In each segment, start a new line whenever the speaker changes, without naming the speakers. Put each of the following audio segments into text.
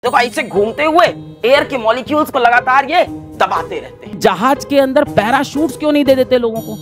देखो ऐसे घूमते हुए एयर के मॉलिक्यूल्स को लगातार ये दबाते रहते हैं।
जहाज के अंदर पैराशूट्स क्यों नहीं दे देते लोगों को?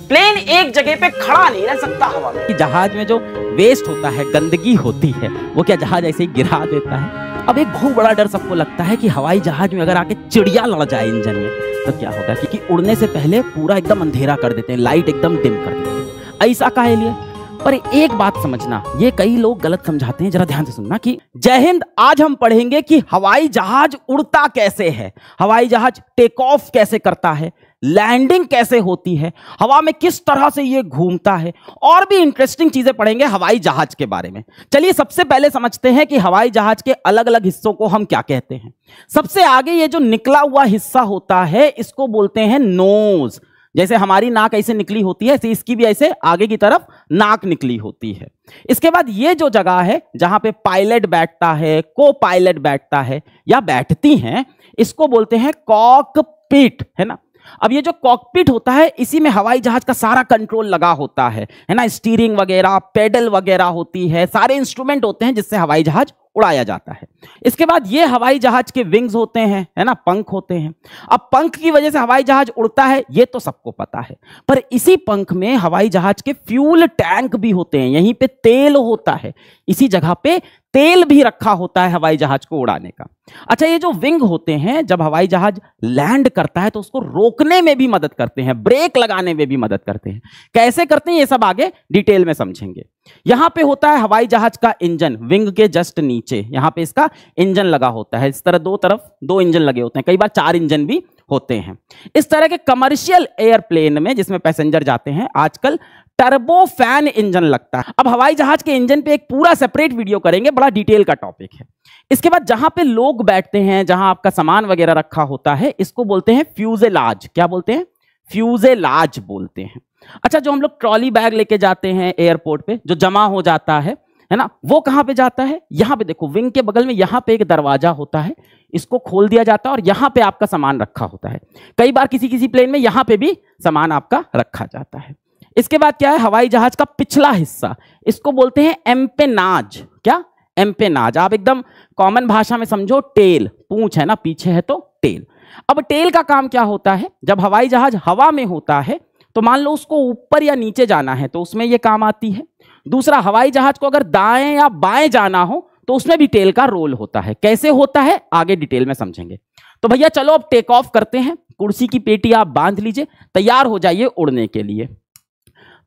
प्लेन एक जगह पे खड़ा नहीं रह सकता हवा में।
जहाज में जो वेस्ट होता है, गंदगी होती है, वो क्या जहाज ऐसे ही गिरा देता है? अब एक बहुत बड़ा डर सबको लगता है कि हवाई जहाज में अगर आके चिड़िया लड़ जाए इंजन में तो क्या होगा, क्योंकि उड़ने से पहले पूरा एकदम अंधेरा कर देते हैं, लाइट एकदम डिम कर देते हैं। ऐसा काहे लिए? पर एक बात समझना, ये कई लोग गलत समझाते हैं, जरा ध्यान से सुनना कि जय हिंद। आज हम पढ़ेंगे कि हवाई जहाज उड़ता कैसे है, हवाई जहाज टेक ऑफ कैसे करता है, लैंडिंग कैसे होती है, हवा में किस तरह से ये घूमता है, और भी इंटरेस्टिंग चीजें पढ़ेंगे हवाई जहाज के बारे में। चलिए सबसे पहले समझते हैं कि हवाई जहाज के अलग अलग हिस्सों को हम क्या कहते हैं। सबसे आगे ये जो निकला हुआ हिस्सा होता है इसको बोलते हैं नोज। जैसे हमारी नाक ऐसे निकली होती है, ऐसे इसकी भी ऐसे आगे की तरफ नाक निकली होती है। इसके बाद ये जो जगह है जहां पे पायलट बैठता है, को पायलट बैठता है या बैठती हैं, इसको बोलते हैं कॉकपिट, है ना। अब ये जो कॉकपिट होता है इसी में हवाई जहाज का सारा कंट्रोल लगा होता है ना। स्टीयरिंग वगैरह, पेडल वगैरह होती है, सारे इंस्ट्रूमेंट होते हैं जिससे हवाई जहाज उड़ाया जाता है। इसके बाद ये हवाई जहाज के विंग्स होते हैं, है ना, पंख होते हैं। अब पंख की वजह से हवाई जहाज उड़ता है ये तो सबको पता है, पर इसी पंख में हवाई जहाज के फ्यूल टैंक भी होते हैं, यहीं पे तेल होता है, इसी जगह पे तेल भी रखा होता है हवाई जहाज को उड़ाने का। अच्छा, ये जो विंग होते हैं जब हवाई जहाज लैंड करता है तो उसको रोकने में भी मदद करते हैं, ब्रेक लगाने में भी मदद करते हैं। कैसे करते हैं ये सब आगे डिटेल में समझेंगे। यहां पे होता है हवाई जहाज का इंजन, विंग के जस्ट नीचे यहां पे इसका इंजन लगा होता है। इस तरह दो तरफ दो इंजन लगे होते हैं, कई बार 4 इंजन भी होते हैं। इस तरह के कमर्शियल एयरप्लेन में जिसमें पैसेंजर जाते हैं आजकल टर्बो फैन इंजन लगता है। अब हवाई जहाज के इंजन पे एक पूरा सेपरेट वीडियो करेंगे, बड़ा डिटेल का टॉपिक है। इसके बाद जहां पे लोग बैठते हैं, जहां आपका सामान वगैरह रखा होता है, इसको बोलते हैं फ्यूजेलाज। क्या बोलते हैं? फ्यूजेलाज बोलते हैं। अच्छा, जो हम लोग ट्रॉली बैग लेके जाते हैं एयरपोर्ट पे जो जमा हो जाता है ना, वो कहां पे जाता है? यहां पे देखो, विंग के बगल में यहां पे एक दरवाजा होता है, इसको खोल दिया जाता है और यहां पे आपका सामान रखा होता है। कई बार किसी किसी प्लेन में यहां पे भी सामान आपका रखा जाता है। इसके बाद क्या है, हवाई जहाज का पिछला हिस्सा, इसको बोलते हैं एम्पेनाज। क्या? एम्पेनाज। आप एकदम कॉमन भाषा में समझो, टेल, पूंछ है ना, पीछे है तो टेल। अब टेल का काम क्या होता है? जब हवाई जहाज हवा में होता है तो मान लो उसको ऊपर या नीचे जाना है तो उसमें यह काम आती है। दूसरा, हवाई जहाज को अगर दाएं या बाएं जाना हो तो उसमें भी टेल का रोल होता है। कैसे होता है आगे डिटेल में समझेंगे। तो भैया चलो अब टेक ऑफ करते हैं। कुर्सी की पेटी आप बांध लीजिए, तैयार हो जाइए उड़ने के लिए।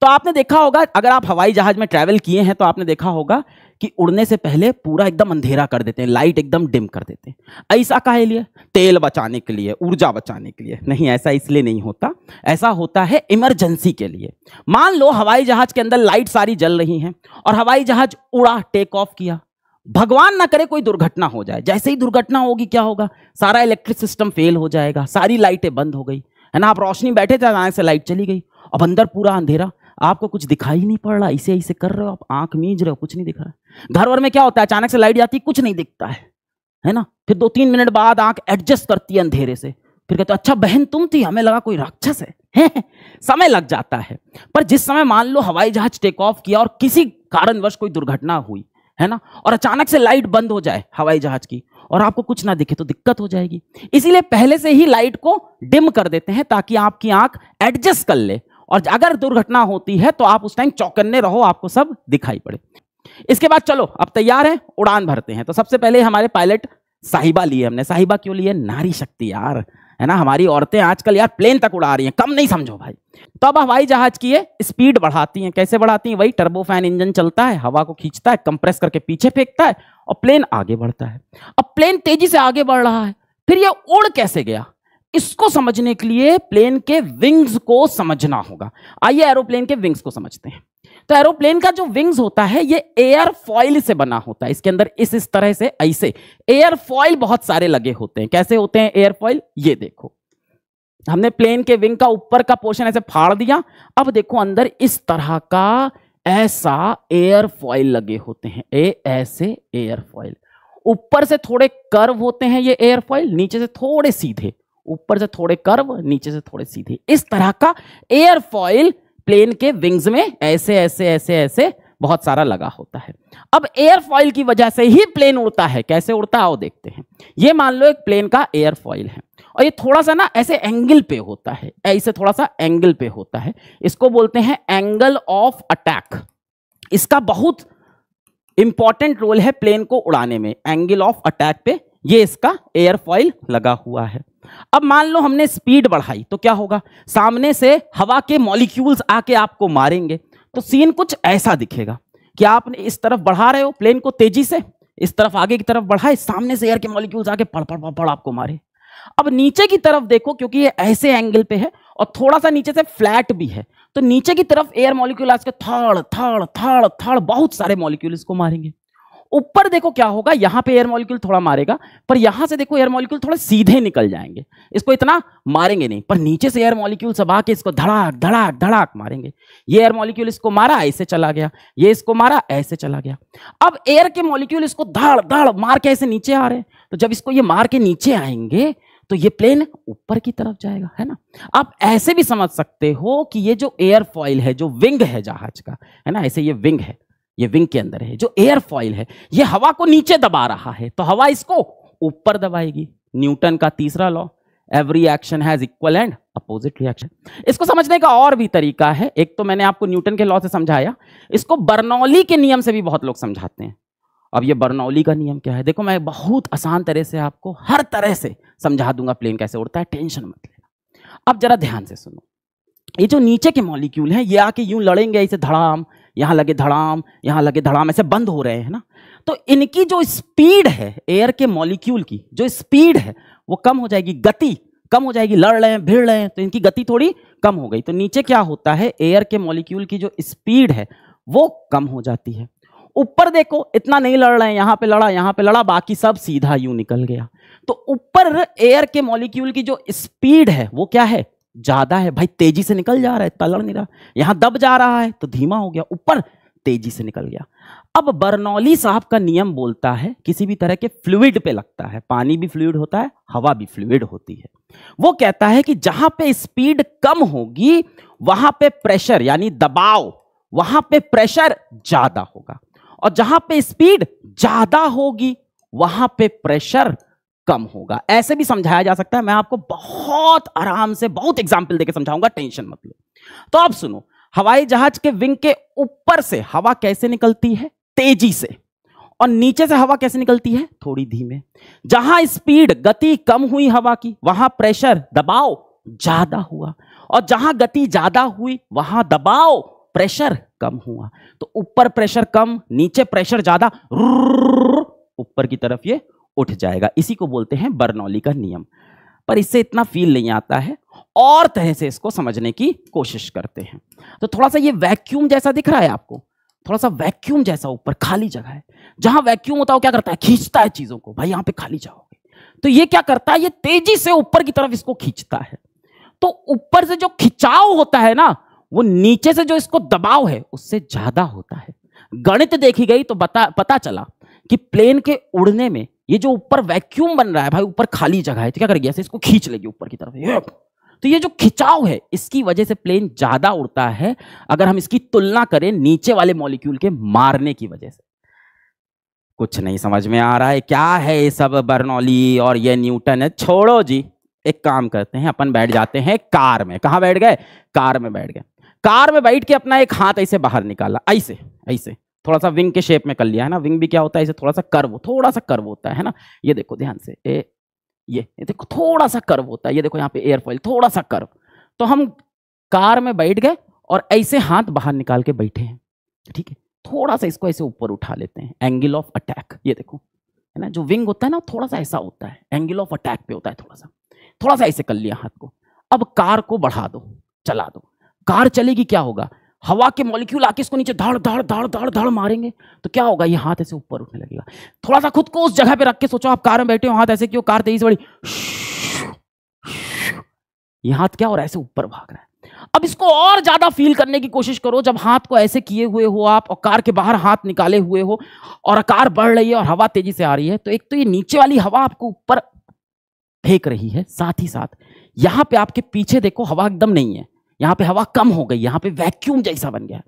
तो आपने देखा होगा, अगर आप हवाई जहाज में ट्रैवल किए हैं तो आपने देखा होगा कि उड़ने से पहले पूरा एकदम अंधेरा कर देते हैं, लाइट एकदम डिम कर देते हैं। ऐसा काहे लिए? तेल बचाने के लिए, ऊर्जा बचाने के लिए? नहीं, ऐसा इसलिए नहीं होता, ऐसा होता है इमरजेंसी के लिए। मान लो हवाई जहाज के अंदर लाइट सारी जल रही हैं और हवाई जहाज उड़ा, टेक ऑफ किया, भगवान ना करे कोई दुर्घटना हो जाए। जैसे ही दुर्घटना होगी क्या होगा? सारा इलेक्ट्रिक सिस्टम फेल हो जाएगा, सारी लाइटें बंद हो गई, है ना। आप रोशनी बैठे थे, अचानक से लाइट चली गई, अब अंदर पूरा अंधेरा, आपको कुछ दिखाई नहीं पड़ रहा, इसे ऐसे कर रहे हो, आप आंख मींज रहे हो, कुछ नहीं दिख रहा। घर वर में क्या होता है, अचानक से लाइट जाती है, कुछ नहीं दिखता है ना। फिर 2-3 मिनट बाद आंख एडजस्ट करती है अंधेरे से, फिर कहते अच्छा बहन तुम थी, हमें लगा कोई राक्षस है। समय लग जाता है। पर जिस समय मान लो हवाई जहाज टेक ऑफ किया और किसी कारणवश कोई दुर्घटना हुई, है ना, और अचानक से लाइट बंद हो जाए हवाई जहाज की और आपको कुछ ना दिखे तो दिक्कत हो जाएगी। इसीलिए पहले से ही लाइट को डिम कर देते हैं ताकि आपकी आंख एडजस्ट कर ले, और अगर दुर्घटना होती है तो आप उस टाइम चौकन्ने रहो, आपको सब दिखाई पड़े। इसके बाद चलो अब तैयार है, उड़ान भरते हैं। तो सबसे पहले हमारे पायलट साहिबा लिए हमने। साहिबा क्यों लिए? नारी शक्ति यार, है ना। हमारी औरतें आजकल यार प्लेन तक उड़ा रही हैं, कम नहीं समझो भाई। तो अब हवाई जहाज की ये स्पीड बढ़ाती हैं। कैसे बढ़ाती हैं? वही टर्बो फैन इंजन चलता है, हवा को खींचता है, कंप्रेस करके पीछे फेंकता है और प्लेन आगे बढ़ता है। अब प्लेन तेजी से आगे बढ़ रहा है, फिर ये उड़ कैसे गया, इसको समझने के लिए प्लेन के विंग्स को समझना होगा। आइए एरोप्लेन के विंग्स को समझते हैं। तो एरोप्लेन का जो विंग्स होता है ये एयर फॉइल से बना होता है। इसके अंदर इस तरह से ऐसे एयर फॉइल बहुत सारे लगे होते हैं। कैसे होते हैं एयर फॉइल? ये देखो, हमने प्लेन के विंग का ऊपर का पोर्शन ऐसे फाड़ दिया। अब देखो अंदर इस तरह का ऐसा एयर फॉइल लगे होते हैं, ऐसे एयर फॉइल। ऊपर से थोड़े कर्व होते हैं ये एयर फॉइल, नीचे से थोड़े सीधे, ऊपर से थोड़े कर्व, नीचे से थोड़े सीधे। इस तरह का एयर फॉइल प्लेन के विंग्स में ऐसे ऐसे ऐसे ऐसे बहुत सारा लगा होता है। अब एयरफॉइल की वजह से ही प्लेन उड़ता है। कैसे उड़ता है आओ देखते हैं। ये मान लो एक प्लेन का एयरफॉइल है और ये थोड़ा सा ना ऐसे एंगल पे होता है, ऐसे थोड़ा सा एंगल पे होता है। इसको बोलते हैं एंगल ऑफ अटैक। इसका बहुत इंपॉर्टेंट रोल है प्लेन को उड़ाने में, एंगल ऑफ अटैक पे ये इसका एयरफॉइल लगा हुआ है। अब मान लो हमने स्पीड बढ़ाई तो क्या होगा, सामने से हवा के मॉलिक्यूल्स आके आपको मारेंगे। तो सीन कुछ ऐसा दिखेगा कि आपने इस तरफ बढ़ा रहे हो प्लेन को तेजी से, इस तरफ आगे की तरफ बढ़ाए, सामने से एयर के मॉलिक्यूल्स आके पड़ पड़ पड़ पड़ आपको मारे। अब नीचे की तरफ देखो, क्योंकि ये ऐसे एंगल पे है और थोड़ा सा नीचे से फ्लैट भी है, तो नीचे की तरफ एयर मॉलिक्यूल आज के थड़ थड़ थड़ थड़ बहुत सारे मॉलिक्यूल इसको मारेंगे। ऊपर देखो क्या होगा, यहां पे एयर मॉलिक्यूल थोड़ा मारेगा, पर यहां से देखो एयर मॉलिक्यूल थोड़े सीधे निकल जाएंगे, इसको इतना मारेंगे नहीं, पर नीचे से एयर मॉलिक्यूल सब आके इसको धड़ाक धड़ाक धड़ाक मारेंगे। ये एयर मॉलिक्यूल इसको मारा ऐसे चला गया, ये इसको मारा ऐसे चला गया। अब एयर के मॉलिक्यूल इसको धड़ धड़ मार के ऐसे नीचे आ रहे हैं, तो जब इसको ये मार के नीचे आएंगे तो ये प्लेन ऊपर की तरफ जाएगा, है ना। आप ऐसे भी समझ सकते हो कि ये जो एयरफॉइल है, जो विंग है जहाज का, है ना, ऐसे ये विंग है, ये विंग के अंदर है जो एयरफॉइल है, ये हवा को नीचे दबा रहा है, तो हवा इसको ऊपर दबाएगी। न्यूटन का तीसरा law, every action has equal and opposite reaction. इसको समझने का और भी तरीका है। एक तो मैंने आपको न्यूटन के लॉ से समझाया, इसको बर्नौली के नियम से भी बहुत लोग समझाते हैं। अब ये बर्नौली का नियम क्या है, देखो मैं बहुत आसान तरह से आपको हर तरह से समझा दूंगा प्लेन कैसे उड़ता है, टेंशन मत लेना। अब जरा ध्यान से सुनो, ये जो नीचे के मॉलिक्यूल हैं ये आके यूं लड़ेंगे ऐसे, धड़ाम यहां लगे धड़ाम यहां लगे धड़ाम, ऐसे बंद हो रहे हैं ना। तो इनकी जो स्पीड है, एयर के मॉलिक्यूल की जो स्पीड है वो कम हो जाएगी, गति कम हो जाएगी, लड़ रहे हैं भिड़ रहे हैं तो इनकी गति थोड़ी कम हो गई। तो नीचे क्या होता है, एयर के मॉलिक्यूल की जो स्पीड है वो कम हो जाती है। ऊपर देखो इतना नहीं लड़ रहे हैं, यहां पे लड़ा यहां पे लड़ा, बाकी सब सीधा यूं निकल गया। तो ऊपर एयर के मॉलिक्यूल की जो स्पीड है वो क्या है, ज्यादा है। भाई तेजी से निकल जा रहा है, तलड़ नहीं रहा, यहां दब जा रहा है तो धीमा हो गया, ऊपर तेजी से निकल गया। अब बर्नौली साहब का नियम बोलता है किसी भी तरह के फ्लूइड पे लगता है, पानी भी फ्लूइड होता है, हवा भी फ्लूइड होती है। वो कहता है कि जहां पे स्पीड कम होगी वहां पे प्रेशर यानी दबाव, वहां पे प्रेशर ज्यादा होगा, और जहां पे स्पीड ज्यादा होगी वहां पे प्रेशर कम होगा। ऐसे भी समझाया जा सकता है, मैं आपको बहुत आराम से बहुत एग्जांपल देके समझाऊंगा, टेंशन मत लो। तो अब सुनो, हवाई जहाज के विंग के ऊपर से हवा कैसे निकलती है, तेजी से, और नीचे से हवा कैसे निकलती है, थोड़ी धीमे। जहां स्पीड गति कम हुई हवा की वहां प्रेशर दबाव ज्यादा हुआ, और जहां गति ज्यादा हुई वहां दबाव प्रेशर कम हुआ। तो ऊपर प्रेशर कम, नीचे प्रेशर ज्यादा, ऊपर की तरफ ये उठ जाएगा। इसी को बोलते हैं बर्नौली का नियम। पर इससे इतना फील नहीं आता है, और तरह से इसको समझने की कोशिश करते हैं। तो थोड़ा सा ये वैक्यूम जैसा दिख रहा है आपको, थोड़ा सा वैक्यूम जैसा ऊपर खाली जगह है। जहां वैक्यूम होता है वो क्या करता है, खींचता है चीजों को, भाई यहां पे खाली जाओगे, तो ये क्या करता है, ये तेजी से ऊपर की तरफ इसको खींचता है। तो ऊपर से जो खिंचाव होता है ना, वो नीचे से जो इसको दबाव है उससे ज्यादा होता है। गणित देखी गई तो पता चला कि प्लेन के उड़ने में ये जो ऊपर वैक्यूम बन रहा है, भाई ऊपर खाली जगह है, तो क्या करेगी, ऐसे इसको खींच लेगी ऊपर की तरफ। तो ये जो खिंचाव है इसकी वजह से प्लेन ज्यादा उड़ता है, अगर हम इसकी तुलना करें नीचे वाले मॉलिक्यूल के मारने की वजह से। कुछ नहीं समझ में आ रहा है, क्या है ये सब बर्नौली और ये न्यूटन है, छोड़ो जी। एक काम करते हैं, अपन बैठ जाते हैं कार में। कहां बैठ गए, कार में बैठ गए। कार में बैठ के अपना एक हाथ ऐसे बाहर निकाला, ऐसे ऐसे थोड़ा सा विंग के शेप में कर लिया है ना। विंग भी क्या होता है, इसे थोड़ा सा कर्व होता है ना। ये देखो ध्यान से, ये देखो थोड़ा सा कर्व होता है, ये देखो यहाँ पे एयरफॉइल थोड़ा सा कर्व। तो हम कार में बैठ गए और ऐसे हाथ बाहर निकाल के बैठे हैं, ठीक है। थोड़ा सा इसको ऐसे ऊपर उठा लेते हैं, एंगल ऑफ अटैक। ये देखो है ना, जो विंग होता है ना थोड़ा सा ऐसा होता है, एंगल ऑफ अटैक पे होता है, थोड़ा सा ऐसे कर लिया हाथ को। अब कार को बढ़ा दो, चला दो, कार चलेगी। क्या होगा, हवा के मॉलिक्यूल आके इसको नीचे धड़ धड़ धड़ धड़ धड़ मारेंगे, तो क्या होगा, ये हाथ ऐसे ऊपर उठने लगेगा। थोड़ा सा खुद को उस जगह पे रख के सोचो, आप कार में बैठे हो, हाथ ऐसे क्यों, कार तेजी से बढ़ी, ये हाथ क्या हो रहा है, ऐसे ऊपर भाग रहा है। अब इसको और ज्यादा फील करने की कोशिश करो, जब हाथ को ऐसे किए हुए हो आप और कार के बाहर हाथ निकाले हुए हो और कार बढ़ रही है और हवा तेजी से आ रही है, तो एक तो ये नीचे वाली हवा आपको ऊपर फेंक रही है, साथ ही साथ यहां पे आपके पीछे देखो हवा एकदम नहीं है, यहाँ पे हवा कम हो गई, यहाँ पे वैक्यूम जैसा बन गया।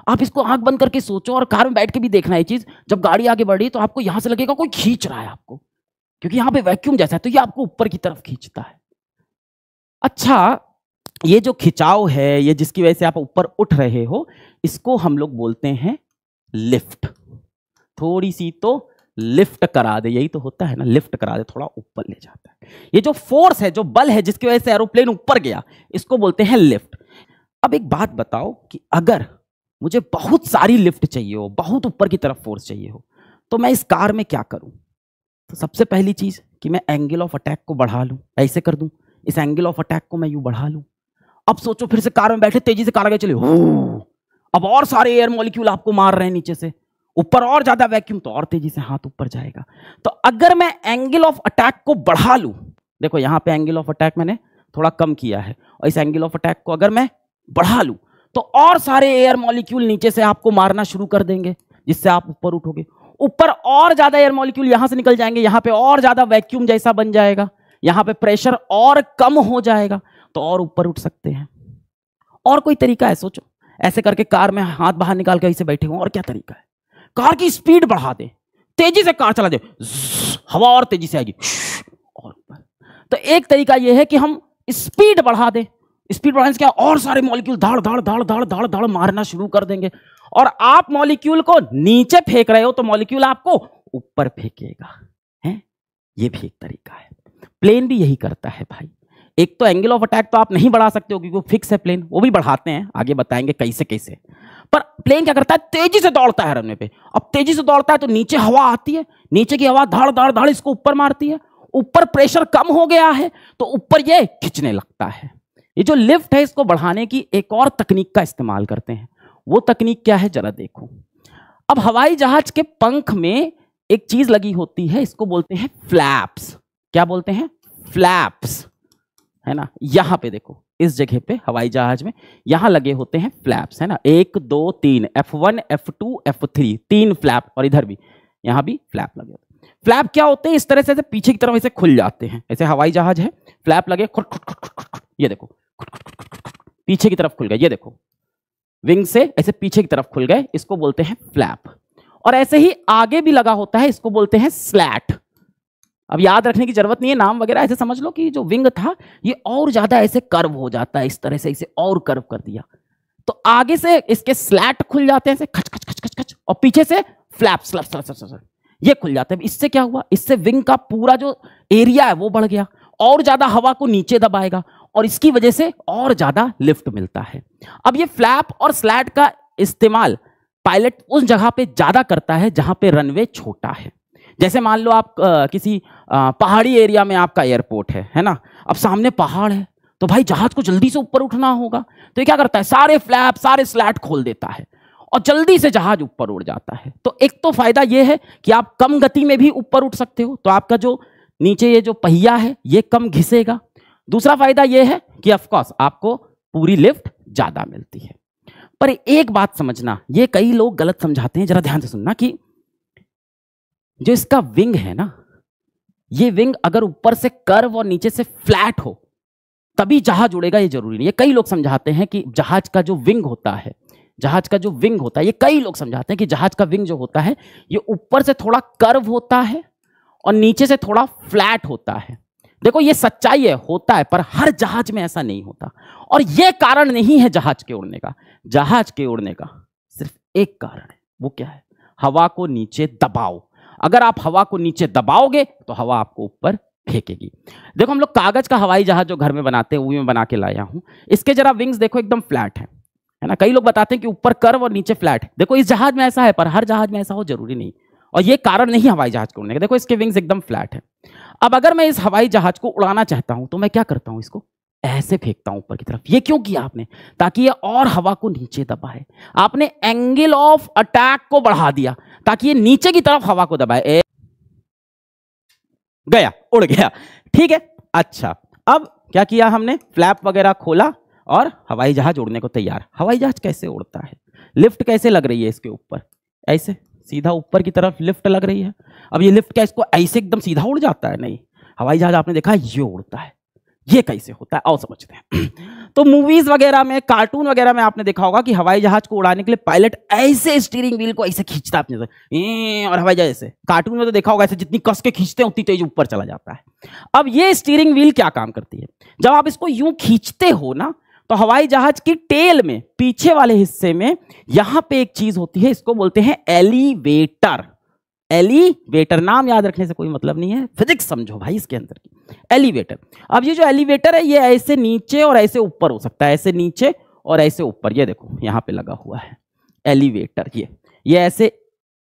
आप इसको आंख बंद करके सोचो और कार में बैठ के भी देखना ये चीज। जब गाड़ी आगे बढ़ी तो आपको यहां से लगेगा कोई खींच रहा है आपको, क्योंकि यहाँ पे वैक्यूम जैसा है, तो ये आपको ऊपर की तरफ खींचता है। अच्छा, ये जो खिंचाव है, ये जिसकी वजह से आप ऊपर उठ रहे हो, इसको हम लोग बोलते हैं लिफ्ट। थोड़ी सी तो लिफ्ट करा दे, यही तो होता है ना, लिफ्ट करा दे, थोड़ा ऊपर ले जाता है। ये जो फोर्स है, जो बल है जिसकी वजह से एरोप्लेन ऊपर गया, इसको बोलते हैं लिफ्ट। अब एक बात बताओ कि अगर मुझे बहुत सारी लिफ्ट चाहिए हो, बहुत ऊपर की तरफ फोर्स चाहिए हो, तो मैं इस कार में क्या करूं? तो सबसे पहली चीज कि मैं एंगल ऑफ अटैक को बढ़ा लूं, ऐसे कर दूं, इस एंगल ऑफ अटैक को मैं यूं बढ़ा लूं। अब सोचो, फिर से कार में बैठे, तेजी से कार आगे चले, अब और सारे एयर मॉलिक्यूल आपको मार रहे हैं नीचे से, ऊपर और ज्यादा वैक्यूम, तो और तेजी से हाथ ऊपर जाएगा। तो अगर मैं एंगल ऑफ अटैक को बढ़ा लूं, देखो यहां पे एंगल ऑफ अटैक मैंने थोड़ा कम किया है, और इस एंगल ऑफ अटैक को अगर मैं बढ़ा लूं, तो और सारे एयर मॉलिक्यूल नीचे से आपको मारना शुरू कर देंगे, जिससे आप ऊपर उठोगे। ऊपर और ज्यादा एयर मॉलिक्यूल यहां से निकल जाएंगे, यहां पे और ज्यादा वैक्यूम जैसा बन जाएगा, यहां पे प्रेशर और कम हो जाएगा, तो और ऊपर उठ सकते हैं। और कोई तरीका है? सोचो, ऐसे करके कार में हाथ बाहर निकाल के ऐसे बैठे हो, और क्या तरीका है? कार की स्पीड बढ़ा दे, तेजी से कार चला दे, हवा और तेजी से आएगी और ऊपर। तो एक तरीका यह है कि हम स्पीड बढ़ा दें। स्पीड बढ़ाने से क्या, और सारे मॉलिक्यूल धाड़ धाड़ धाड़ धाड़ धाड़ धाड़ मारना शुरू कर देंगे, और आप मॉलिक्यूल को नीचे फेंक रहे हो तो मॉलिक्यूल आपको ऊपर फेंकेगा। है, ये भी एक तरीका है। प्लेन भी यही करता है भाई। एक तो एंगल ऑफ अटैक तो आप नहीं बढ़ा सकते हो क्योंकि वो फिक्स है प्लेन, वो भी बढ़ाते हैं, आगे बताएंगे कैसे कैसे। पर प्लेन क्या करता है, तेजी से दौड़ता है रनवे पे। अब तेजी से दौड़ता है तो नीचे हवा आती है, नीचे की हवा धाड़ धाड़ धाड़ इसको ऊपर मारती है, ऊपर प्रेशर कम हो गया है तो ऊपर ये खींचने लगता है। ये जो लिफ्ट है, इसको बढ़ाने की एक और तकनीक का इस्तेमाल करते हैं। वो तकनीक क्या है, जरा देखो। अब हवाई जहाज के पंख में एक चीज लगी होती है, इसको बोलते हैं फ्लैप्स। क्या बोलते हैं? फ्लैप्स, है ना। यहां पे देखो, इस जगह पे हवाई जहाज में यहां लगे होते हैं फ्लैप्स, है ना। 1 2 3, F1 F2 F3, 3 फ्लैप, और इधर भी, यहां भी फ्लैप लगे होते हैं। फ्लैप क्या होते हैं? इस तरह से पीछे की तरफ ऐसे खुल जाते हैं। ऐसे हवाई जहाज है, फ्लैप लगे, ये देखो पीछे की तरफ खुल गए, ये देखो विंग से ऐसे पीछे की तरफ खुल गए, इसको बोलते हैं फ्लैप। और ऐसे ही आगे भी लगा होता है, इसको बोलते हैं स्लैट। अब याद रखने की जरूरत नहीं है, नाम वगैरह ऐसे समझ लो कि जो विंग था ये और ज्यादा ऐसे कर्व हो जाता है, इस तरह से इसे और कर्व कर दिया तो आगे से इसके स्लैट खुल जाते हैं, खच खच खच खच खच, और पीछे से फ्लैप स्लैप स्लैप स्लैप ये खुल जाते हैं। इससे क्या हुआ, इससे विंग का पूरा जो एरिया है वो बढ़ गया, और ज्यादा हवा को नीचे दबाएगा, और इसकी वजह से और ज्यादा लिफ्ट मिलता है। अब ये फ्लैप और स्लैट का इस्तेमाल पायलट उस जगह पे ज्यादा करता है जहां पे रनवे छोटा है। जैसे मान लो आप किसी पहाड़ी एरिया में आपका एयरपोर्ट है ना। अब सामने पहाड़ है तो भाई जहाज को जल्दी से ऊपर उठना होगा, तो ये क्या करता है, सारे फ्लैप सारे स्लैट खोल देता है और जल्दी से जहाज ऊपर उड़ जाता है। तो एक तो फायदा ये है कि आप कम गति में भी ऊपर उठ सकते हो, तो आपका जो नीचे ये जो पहिया है ये कम घिसेगा। दूसरा फायदा ये है कि ऑफकोर्स आपको पूरी लिफ्ट ज्यादा मिलती है। पर एक बात समझना, ये कई लोग गलत समझाते हैं, जरा ध्यान से सुनना, कि जो इसका विंग है ना, ये विंग अगर ऊपर से कर्व और नीचे से फ्लैट हो तभी जहाज उड़ेगा, ये जरूरी नहीं है। कई लोग समझाते हैं कि जहाज का जो विंग होता है, जहाज का जो विंग होता है, ये कई लोग समझाते हैं कि जहाज का विंग जो होता है ये ऊपर से थोड़ा कर्व होता है और नीचे से थोड़ा फ्लैट होता है। देखो ये सच्चाई है, होता है, पर हर जहाज में ऐसा नहीं होता। और ये कारण नहीं है जहाज के उड़ने का। जहाज के उड़ने का सिर्फ एक कारण है, वो क्या है, हवा को नीचे दबाओ। अगर आप हवा को नीचे दबाओगे तो हवा आपको ऊपर फेंकेगी। देखो हम लोग कागज का हवाई जहाज जो घर में बनाते हैं वो मैं बना के लाया हूं। इसके जरा विंग्स देखो एकदम फ्लैट है ना। कई लोग बताते हैं कि ऊपर कर्व और नीचे फ्लैट है। देखो इस जहाज में ऐसा है, पर हर जहाज में ऐसा हो जरूरी नहीं, और ये कारण नहीं हवाई जहाज को उड़ने का। देखो इसके विंग्स एकदम फ्लैट है। अब अगर मैं इस हवाई जहाज को उड़ाना चाहता हूं तो मैं क्या करता हूं, इसको ऐसे फेंकता हूं ऊपर की तरफ। ये क्यों किया आपने, ताकि ये और हवा को नीचे दबाए। आपने एंगल ऑफ अटैक को बढ़ा दिया ताकि ये नीचे की तरफ हवा को दबाए। गया, उड़ गया, ठीक है। अच्छा, अब क्या किया हमने, फ्लैप वगैरह खोला और हवाई जहाज उड़ने को तैयार। हवाई जहाज कैसे उड़ता है, लिफ्ट कैसे लग रही है इसके ऊपर, ऐसे सीधा ऊपर की तरफ लिफ्ट लग रही है। अब ये लिफ्ट क्या इसको ऐसे एकदम सीधा उड़ जाता है, नहीं। हवाई जहाज आपने देखा ये उड़ता है। ये कैसे होता है आओ समझते हैं। तो मूवीज वगैरह में, कार्टून वगैरह में आपने देखा होगा कि हवाई जहाज को उड़ाने के लिए पायलट ऐसे स्टीयरिंग व्हील को ऐसे खींचता है अपने से, और हवाई जहाज ऐसे, कार्टून में तो देखा होगा ऐसे जितनी कस के खींचते हैं उतनी तेज ऊपर चला जाता है। अब ये स्टीयरिंग व्हील क्या काम करती है, जब आप इसको यूं खींचते हो ना, तो हवाई जहाज की टेल में पीछे वाले हिस्से में यहां पे एक चीज होती है, इसको बोलते हैं एलिवेटर। एलिवेटर नाम याद रखने से कोई मतलब नहीं है, फिजिक्स समझो भाई इसके अंदर की। एलिवेटर, अब ये जो एलिवेटर है ये ऐसे नीचे और ऐसे ऊपर हो सकता है, ऐसे नीचे और ऐसे ऊपर, ये देखो यहां पे लगा हुआ है एलिवेटर। ये ऐसे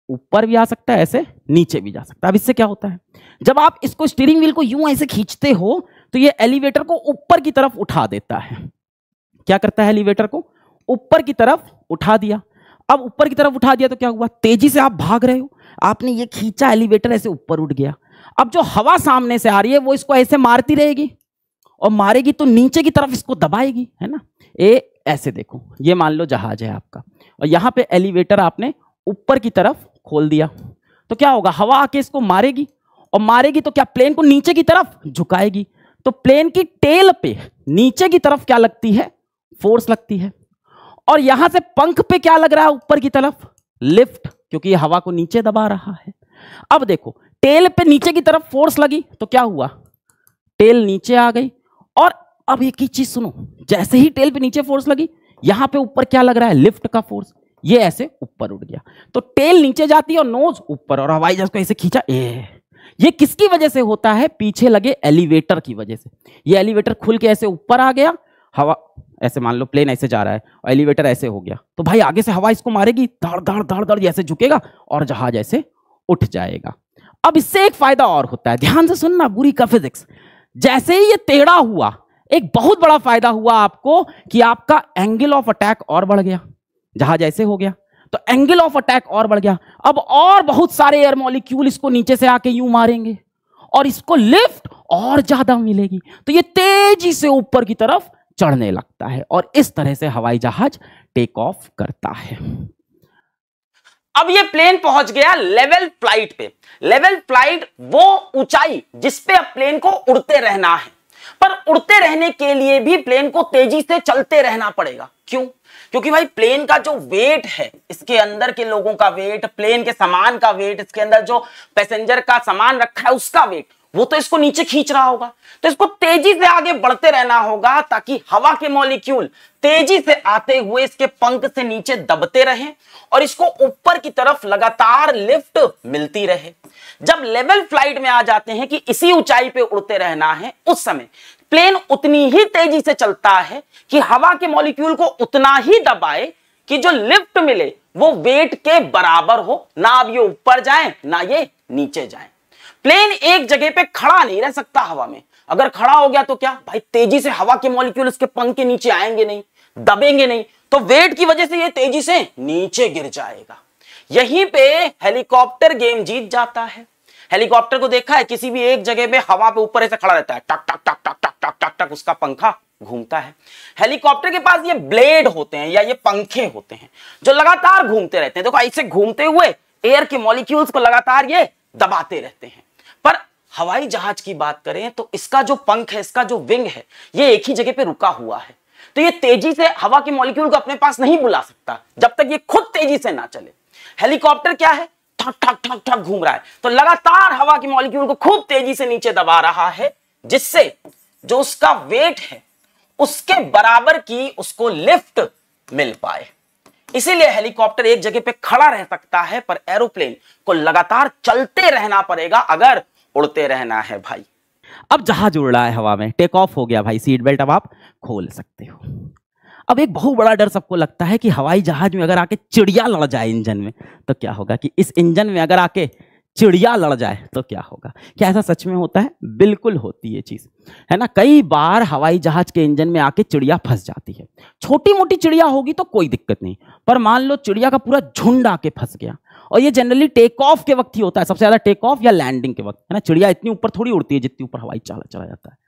ऊपर भी आ सकता है, ऐसे नीचे भी जा सकता है। अब इससे क्या होता है, जब आप इसको स्टीयरिंग व्हील को यूं ऐसे खींचते हो तो ये एलिवेटर को ऊपर की तरफ उठा देता है। क्या करता है, एलिवेटर को ऊपर की तरफ उठा दिया। अब ऊपर की तरफ उठा दिया तो क्या हुआ, तेजी से आप भाग रहे हो, आपने ये खींचा, एलिवेटर ऐसे ऊपर उठ गया। अब जो हवा सामने से आ रही है वो इसको ऐसे मारती रहेगी, और मारेगी तो नीचे की तरफ इसको दबाएगी, है ना। ऐसे देखो, ये मान लो जहाज है आपका, और यहां पे एलिवेटर आपने ऊपर की तरफ खोल दिया, तो क्या होगा, हवा आके इसको मारेगी, और मारेगी तो क्या प्लेन को नीचे की तरफ झुकाएगी। तो प्लेन की टेल पे नीचे की तरफ क्या लगती है, फोर्स लगती है। और यहां से पंख पे क्या लग रहा है, ऊपर की तरफ लिफ्ट, क्योंकि ये हवा को नीचे दबा रहा है। अब देखो, टेल पे नीचे की तरफ फोर्स लगी तो क्या हुआ, टेल नीचे आ गई। और अब एक ही चीज सुनो, जैसे ही टेल पे नीचे फोर्स लगी, यहां पे ऊपर क्या लग रहा है, लिफ्ट का फोर्स, ये ऐसे ऊपर उठ गया। तो टेल नीचे जाती है और नोज ऊपर, और हवाई जहाज को ऐसे खींचा। ये किसकी वजह से होता है, पीछे लगे एलिवेटर की वजह से। ये एलिवेटर खुल के ऐसे ऊपर आ गया, हवा ऐसे, मान लो प्लेन ऐसे जा रहा है और एलिवेटर ऐसे हो गया, तो भाई आगे से हवा इसको मारेगी, धड़ धड़ धड़ धड़ ऐसे झुकेगा और जहाज ऐसे उठ जाएगा। अब इससे एक फायदा और होता है, ध्यान से सुनना, बुरी का फिजिक्स। जैसे ही ये टेढ़ा हुआ, एक बहुत बड़ा फायदा हुआ आपको कि आपका एंगल ऑफ अटैक और बढ़ गया, जहाज ऐसे हो गया तो एंगल ऑफ अटैक और बढ़ गया। अब और बहुत सारे एयर मॉलिक्यूल इसको नीचे से आके यूं मारेंगे और इसको लिफ्ट और ज्यादा मिलेगी, तो ये तेजी से ऊपर की तरफ चढ़ने लगता है, और इस तरह से हवाई जहाज टेक ऑफ करता है।
अब ये प्लेन पहुंच गया लेवल फ्लाइट पे। लेवल फ्लाइट वो ऊंचाई जिस पे अब प्लेन को उड़ते रहना है, पर उड़ते रहने के लिए भी प्लेन को तेजी से चलते रहना पड़ेगा। क्यों? क्योंकि भाई प्लेन का जो वेट है, इसके अंदर के लोगों का वेट, प्लेन के सामान का वेट, इसके अंदर जो पैसेंजर का सामान रखा है उसका वेट, वो तो इसको नीचे खींच रहा होगा। तो इसको तेजी से आगे बढ़ते रहना होगा ताकि हवा के मॉलिक्यूल तेजी से आते हुए इसके पंख से नीचे दबते रहें और इसको ऊपर की तरफ लगातार लिफ्ट मिलती रहे। जब लेवल फ्लाइट में आ जाते हैं कि इसी ऊंचाई पे उड़ते रहना है, उस समय प्लेन उतनी ही तेजी से चलता है कि हवा के मॉलिक्यूल को उतना ही दबाए कि जो लिफ्ट मिले वो वेट के बराबर हो, ना अब ये ऊपर जाए ना ये नीचे जाए। प्लेन एक जगह पे खड़ा नहीं रह सकता हवा में, अगर खड़ा हो गया तो क्या भाई, तेजी से हवा के मॉलिक्यूल इसके पंख के नीचे आएंगे नहीं, दबेंगे नहीं, तो वेट की वजह से ये तेजी से नीचे गिर जाएगा। यहीं पे हेलीकॉप्टर गेम जीत जाता है। हेलीकॉप्टर को देखा है, किसी भी एक जगह पे हवा पे ऊपर ऐसे खड़ा रहता है, टक टक टक टक टक टक टक टक उसका पंखा घूमता है। हेलीकॉप्टर के पास ये ब्लेड होते हैं या ये पंखे होते हैं जो लगातार घूमते रहते हैं। देखो ऐसे घूमते हुए एयर के मॉलिक्यूल्स को लगातार ये दबाते रहते हैं। पर हवाई जहाज की बात करें तो इसका जो पंख है, इसका जो विंग है, ये एक ही जगह पे रुका हुआ है, तो ये तेजी से हवा के मॉलिक्यूल को अपने पास नहीं बुला सकता जब तक ये खुद तेजी से ना चले। हेलीकॉप्टर क्या है, ठक ठक ठक ठक घूम रहा है, तो लगातार हवा के मॉलिक्यूल को खूब तेजी से नीचे दबा रहा है, जिससे जो उसका वेट है उसके बराबर की उसको लिफ्ट मिल पाए। इसीलिए हेलीकॉप्टर एक जगह पे खड़ा रह सकता है, पर एरोप्लेन को लगातार चलते रहना पड़ेगा अगर उड़ते रहना है भाई।
अब जहाज उड़ रहा है हवा में, टेक ऑफ हो गया भाई, सीट बेल्ट अब आप खोल सकते हो। अब एक बहुत बड़ा डर सबको लगता है कि हवाई जहाज में अगर आके चिड़िया लड़ जाए इंजन में तो क्या होगा, कि इस इंजन में अगर आके चिड़िया लड़ जाए तो क्या होगा। क्या ऐसा सच में होता है? बिल्कुल होती है चीज, है ना। कई बार हवाई जहाज के इंजन में आके चिड़िया फंस जाती है। छोटी मोटी चिड़िया होगी तो कोई दिक्कत नहीं, पर मान लो चिड़िया का पूरा झुंड आके फंस गया, और ये जनरली टेक ऑफ के वक्त ही होता है, सबसे ज्यादा टेक ऑफ या लैंडिंग के वक्त, है ना। चिड़िया इतनी ऊपर थोड़ी उड़ती है जितनी ऊपर हवाई जहाज चला जाता है।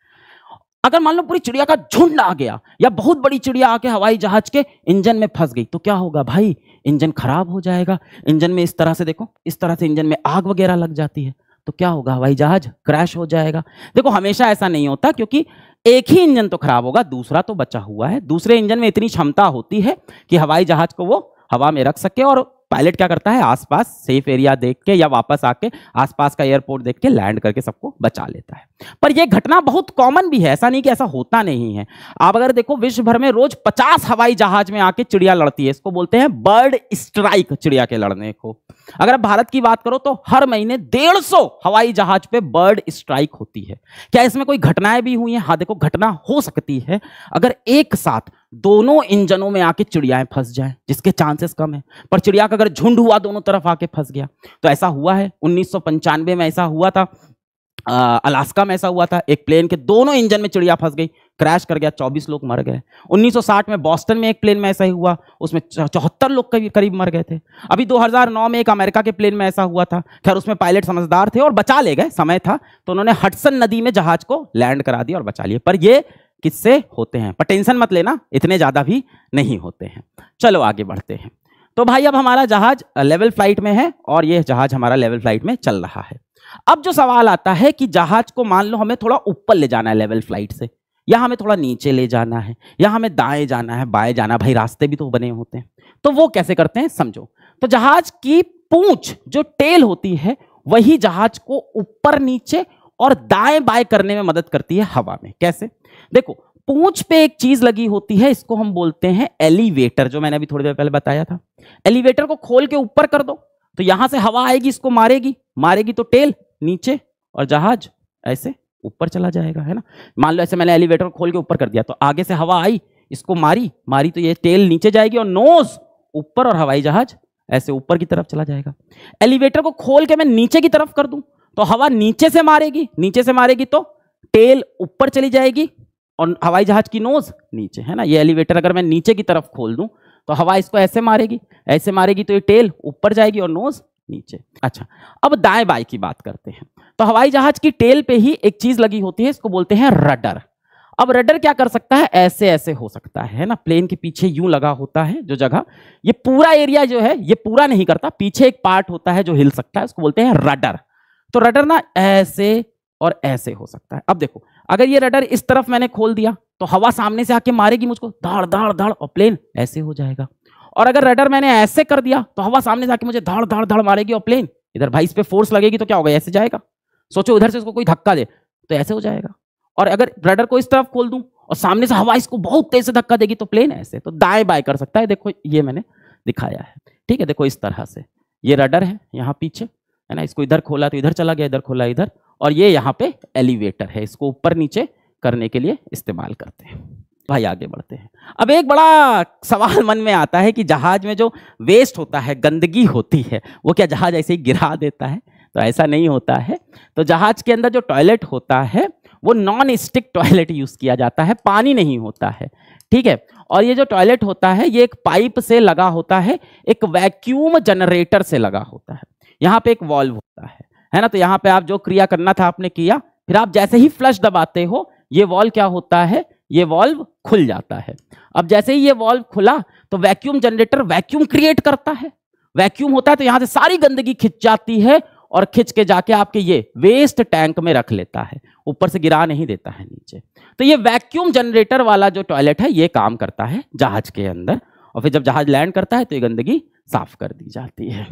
अगर मान लो पूरी चिड़िया का झुंड आ गया या बहुत बड़ी चिड़िया आके हवाई जहाज के इंजन में फंस गई तो क्या होगा भाई, इंजन खराब हो जाएगा। इंजन में इस तरह से देखो, इस तरह से इंजन में आग वगैरह लग जाती है, तो क्या होगा, हवाई जहाज क्रैश हो जाएगा। देखो हमेशा ऐसा नहीं होता, क्योंकि एक ही इंजन तो खराब होगा, दूसरा तो बचा हुआ है। दूसरे इंजन में इतनी क्षमता होती है कि हवाई जहाज को वो हवा में रख सके, और पायलट क्या करता है, आसपास सेफ एरिया देख के या वापस आके आसपास का एयरपोर्ट देख के लैंड करके सबको बचा लेता है। पर यह घटना बहुत कॉमन भी है, ऐसा नहीं कि ऐसा होता नहीं है। आप अगर देखो विश्व भर में रोज 50 हवाई जहाज में आके चिड़िया लड़ती है, इसको बोलते हैं बर्ड स्ट्राइक, चिड़िया के लड़ने को। अगर आप भारत की बात करो तो हर महीने 150 हवाई जहाज पे बर्ड स्ट्राइक होती है। क्या इसमें कोई घटनाएं भी हुई हैं? हाँ देखो, घटना हो सकती है अगर एक साथ दोनों इंजनों में आके चिड़ियाएं फंस जाएं, जिसके चांसेस कम है। पर चिड़िया का अगर झुंड हुआ दोनों तरफ आके फंस गया, तो ऐसा हुआ है 1995 में ऐसा हुआ था, अलास्का में ऐसा हुआ था। एक प्लेन के दोनों इंजन में चिड़िया फंस गई, क्रैश कर गया, 24 लोग मर गए। 1960 में बॉस्टन में एक प्लेन में ऐसा ही हुआ, उसमें 74 लोग करीब मर गए थे। अभी 2009 में एक अमेरिका के प्लेन में ऐसा हुआ था। खैर उसमें पायलट समझदार थे और बचा ले गए, समय था तो उन्होंने हडसन नदी में जहाज को लैंड करा दिया और बचा लिए। पर ये किससे होते हैं? पर टेंशन मत लेना, इतने ज्यादा भी नहीं होते हैं। चलो आगे बढ़ते हैं। तो भाई अब हमारा जहाज लेवल फ्लाइट में है और यह जहाज हमारा लेवल फ्लाइट में चल रहा है। अब जो सवाल आता है कि जहाज को मान लो हमें थोड़ा ऊपर ले जाना है लेवल फ्लाइट से, या हमें थोड़ा नीचे ले जाना है, या हमें दाएं जाना है, बाएं जाना है, भाई रास्ते भी तो बने होते हैं। तो वो कैसे करते हैं समझो। तो जहाज की पूंछ जो टेल होती है, वही जहाज को ऊपर नीचे और दाएं बाएं करने में मदद करती है हवा में। कैसे? देखो पूंछ पे एक चीज लगी होती है, इसको हम बोलते हैं एलिवेटर, जो मैंने अभी थोड़ी देर पहले बताया था। एलिवेटर को खोल के ऊपर कर दो तो यहां से हवा आएगी, इसको मारेगी तो टेल नीचे और जहाज ऐसे ऊपर चला जाएगा, है ना। मान लो ऐसे मैंने एलिवेटर को खोल के ऊपर कर दिया, तो आगे से हवा आई, इसको मारी तो ये टेल नीचे जाएगी और नोज ऊपर, और हवाई जहाज ऐसे ऊपर की तरफ चला जाएगा। एलिवेटर को खोल के मैं नीचे की तरफ कर दूं तो हवा नीचे से मारेगी तो टेल ऊपर चली जाएगी और हवाई जहाज की नोज नीचे, है ना। ये एलिवेटर अगर मैं नीचे की तरफ खोल दूं तो हवा इसको ऐसे मारेगी तो ये टेल ऊपर जाएगी और नोज नीचे। अच्छा, अब दाएं बाएं की बात करते हैं। तो हवाई जहाज की टेल पे ही एक चीज लगी होती है, इसको बोलते हैं रडर। अब रडर क्या कर सकता है, ऐसे हो सकता है ना। प्लेन के पीछे यूं लगा होता है जो जगह, ये पूरा एरिया जो है ये पूरा नहीं करता, पीछे एक पार्ट होता है जो हिल सकता है, उसको बोलते हैं रडर। तो रडर ना ऐसे और ऐसे हो सकता है। अब देखो अगर ये रडर इस तरफ मैंने खोल दिया तो हवा सामने से आके मारेगी मुझको, धाड़ और प्लेन ऐसे हो जाएगा। और अगर रडर मैंने ऐसे कर दिया तो हवा सामने से आके मुझे धाड़ मारेगी और प्लेन इधर, भाई इस पे फोर्स लगेगी तो क्या होगा, ऐसे जाएगा। सोचो उधर से इसको कोई धक्का दे तो ऐसे हो जाएगा। और अगर रडर को इस तरफ खोल दूं और सामने से हवा इसको बहुत तेज से धक्का देगी तो प्लेन ऐसे। तो दाएं बाएं कर सकता है, देखो ये मैंने दिखाया है, ठीक है। देखो इस तरह से ये रडर है यहाँ पीछे, है ना। इसको इधर खोला तो इधर चला गया, इधर खोला इधर, और ये यहाँ पे एलिवेटर है, इसको ऊपर नीचे करने के लिए इस्तेमाल करते हैं। भाई आगे बढ़ते हैं। अब एक बड़ा सवाल मन में आता है कि जहाज में जो वेस्ट होता है, गंदगी होती है, वो क्या जहाज ऐसे ही गिरा देता है? तो ऐसा नहीं होता है। तो जहाज के अंदर जो टॉयलेट होता है वो नॉन स्टिक टॉयलेट यूज किया जाता है, पानी नहीं होता है, ठीक है। और ये जो टॉयलेट होता है ये एक पाइप से लगा होता है, एक वैक्यूम जनरेटर से लगा होता है। यहाँ पे एक वॉल्व होता है ना। तो यहाँ पे आप जो क्रिया करना था आपने किया, फिर आप जैसे ही फ्लश दबाते हो ये वॉल्व क्या होता है, ये वॉल्व खुल जाता है। अब जैसे ही ये वॉल्व खुला तो वैक्यूम जनरेटर वैक्यूम क्रिएट करता है। वैक्यूम होता है तो यहां से सारी गंदगी खिंच जाती है और खिंच के जाके आपके ये वेस्ट टैंक में रख लेता है, ऊपर से गिरा नहीं देता है नीचे। तो ये वैक्यूम जनरेटर वाला जो टॉयलेट है ये काम करता है जहाज के अंदर, और फिर जब जहाज लैंड करता है तो ये गंदगी साफ कर दी जाती है।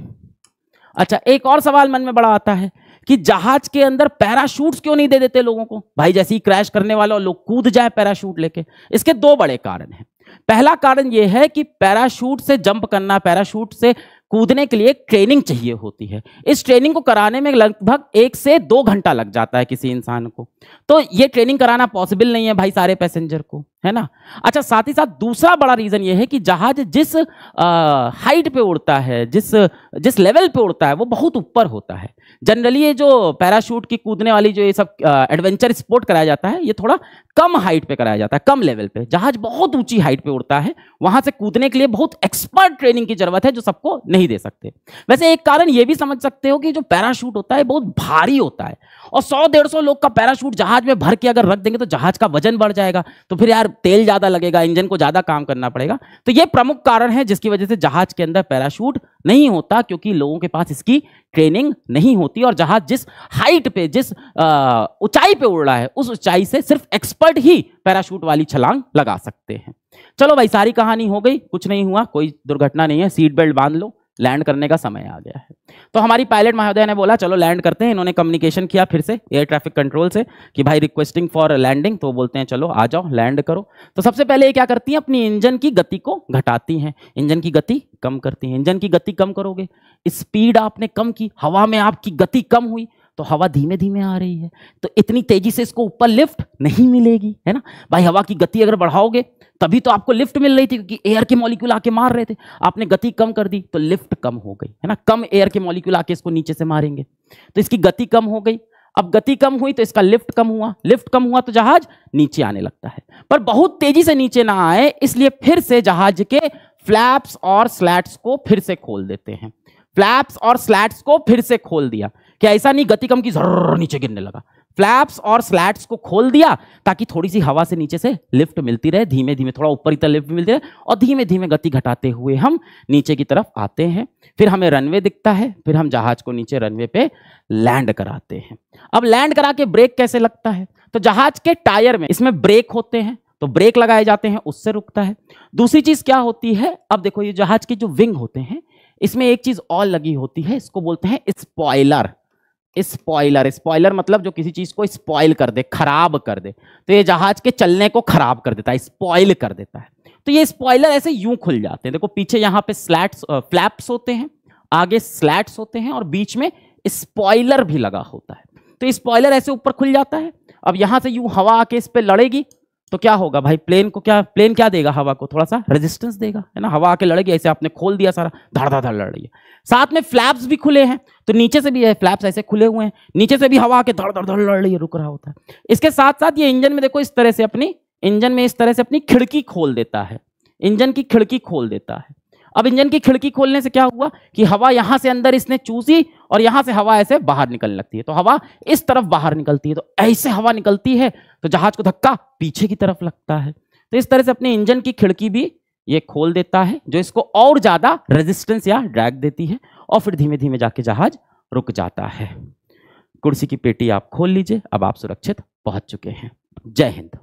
अच्छा, एक और सवाल मन में बड़ा आता है कि जहाज के अंदर पैराशूट्स क्यों नहीं दे देते लोगों को? भाई जैसे ही क्रैश करने वाला लोग कूद जाए पैराशूट लेके। इसके दो बड़े कारण हैं। पहला कारण यह है कि पैराशूट से जंप करना, पैराशूट से कूदने के लिए ट्रेनिंग चाहिए होती है। इस ट्रेनिंग को कराने में लगभग 1 से 2 घंटा लग जाता है किसी इंसान को। तो ये ट्रेनिंग कराना पॉसिबल नहीं है भाई सारे पैसेंजर को, है ना। अच्छा, साथ ही साथ दूसरा बड़ा रीजन ये है कि जहाज जिस हाइट पे उड़ता है, जिस लेवल पे उड़ता है वो बहुत ऊपर होता है। जनरली ये जो पैराशूट की कूदने वाली जो ये सब एडवेंचर स्पोर्ट कराया जाता है ये थोड़ा कम हाइट पे कराया जाता है, कम लेवल पे। जहाज बहुत ऊंची हाइट पे उड़ता है, वहां से कूदने के लिए बहुत एक्सपर्ट ट्रेनिंग की जरूरत है जो सबको नहीं दे सकते। वैसे एक कारण ये भी समझ सकते हो कि जो पैराशूट होता है बहुत भारी होता है, और 100-150 लोग का पैराशूट जहाज में भर के अगर रख देंगे तो जहाज का वजन बढ़ जाएगा। तो फिर यार तेल ज्यादा लगेगा, इंजन को ज्यादा काम करना पड़ेगा। तो ये प्रमुख कारण है जिसकी वजह से जहाज के अंदर पैराशूट नहीं होता, क्योंकि लोगों के पास इसकी ट्रेनिंग नहीं होती और जहाज जिस हाइट पे, जिस ऊंचाई पे उड़ रहा है, उस ऊंचाई से सिर्फ एक्सपर्ट ही पैराशूट वाली छलांग लगा सकते हैं। चलो भाई, सारी कहानी हो गई, कुछ नहीं हुआ, कोई दुर्घटना नहीं है, सीट बेल्ट बांध लो, लैंड करने का समय आ गया है। तो हमारी पायलट महोदय ने बोला चलो लैंड करते हैं। इन्होंने कम्युनिकेशन किया फिर से एयर ट्रैफिक कंट्रोल से कि भाई रिक्वेस्टिंग फॉर लैंडिंग, तो बोलते हैं चलो आ जाओ लैंड करो। तो सबसे पहले ये क्या करती हैं, अपनी इंजन की गति को घटाती हैं, इंजन की गति कम करती हैं। इंजन की गति कम करोगे, स्पीड आपने कम की, हवा में आपकी गति कम हुई, तो हवा धीमे धीमे आ रही है, तो इतनी तेजी से इसको ऊपर लिफ्ट नहीं मिलेगी, है ना भाई। हवा की गति अगर बढ़ाओगे तभी तो आपको लिफ्ट मिल रही थी, क्योंकि एयर के मॉलिक्यूल आके मार रहे थे। आपने गति कम कर दी तो लिफ्ट कम हो गई, है ना, कम एयर के मॉलिक्यूल आके इसको नीचे से मारेंगे, तो इसकी गति कम हो गई। अब गति कम हुई तो इसका लिफ्ट कम हुआ, लिफ्ट कम हुआ तो जहाज नीचे आने लगता है, पर बहुत तेजी से नीचे ना आए, इसलिए फिर से जहाज के फ्लैप्स और स्लैट्स को फिर से खोल देते हैं। फ्लैप्स और स्लैट्स को फिर से खोल दिया, क्या ऐसा नहीं गति कम की जर्र नीचे गिरने लगा, फ्लैप्स और स्लैट्स को खोल दिया ताकि थोड़ी सी हवा से नीचे से लिफ्ट मिलती रहे, धीमे धीमे थोड़ा ऊपर की तरफ लिफ्ट मिलती रहे, और धीमे धीमे गति घटाते हुए हम नीचे की तरफ आते हैं। फिर हमें रनवे दिखता है, फिर हम जहाज को नीचे रनवे पे लैंड कराते हैं। अब लैंड करा के ब्रेक कैसे लगता है, तो जहाज के टायर में इसमें ब्रेक होते हैं, तो ब्रेक लगाए जाते हैं, उससे रुकता है। दूसरी चीज क्या होती है, अब देखो ये जहाज के जो विंग होते हैं इसमें एक चीज और लगी होती है, इसको बोलते हैं स्पॉइलर। स्पॉइलर, स्पॉइलर मतलब जो किसी चीज को स्पॉइल कर दे, खराब कर दे, तो ये जहाज के चलने को खराब कर देता है, स्पॉइल कर देता है। तो ये स्पॉइलर ऐसे यूं खुल जाते हैं, देखो पीछे यहाँ पे स्लैट्स फ्लैप्स होते हैं, आगे स्लैट्स होते हैं और बीच में स्पॉइलर भी लगा होता है। तो स्पॉइलर ऐसे ऊपर खुल जाता है। अब यहां से यूं हवा आके इस पे लड़ेगी तो क्या होगा भाई, प्लेन क्या देगा, हवा को थोड़ा सा रेजिस्टेंस देगा, है ना। हवा आके लड़ेगी, ऐसे आपने खोल दिया सारा, धड़ धड़ धड़ लड़ रही है। साथ में फ्लैप्स भी खुले हैं, तो नीचे से भी है फ्लैप्स ऐसे खुले हुए हैं, नीचे से भी हवा आके धड़ धड़ धड़ लड़ रही है, रुक रहा होता है। इसके साथ साथ ये इंजन में देखो इस तरह से अपनी खिड़की खोल देता है, इंजन की खिड़की खोल देता है। अब इंजन की खिड़की खोलने से क्या हुआ कि हवा यहां से अंदर इसने चूसी और यहां से हवा ऐसे बाहर निकलने लगती है, तो हवा इस तरफ बाहर निकलती है, तो ऐसे हवा निकलती है तो जहाज को धक्का पीछे की तरफ लगता है। तो इस तरह से अपने इंजन की खिड़की भी ये खोल देता है, जो इसको और ज्यादा रेजिस्टेंस या ड्रैग देती है, और फिर धीमे धीमे जाके जहाज रुक जाता है। कुर्सी की पेटी आप खोल लीजिए, अब आप सुरक्षित पहुंच चुके हैं। जय हिंद।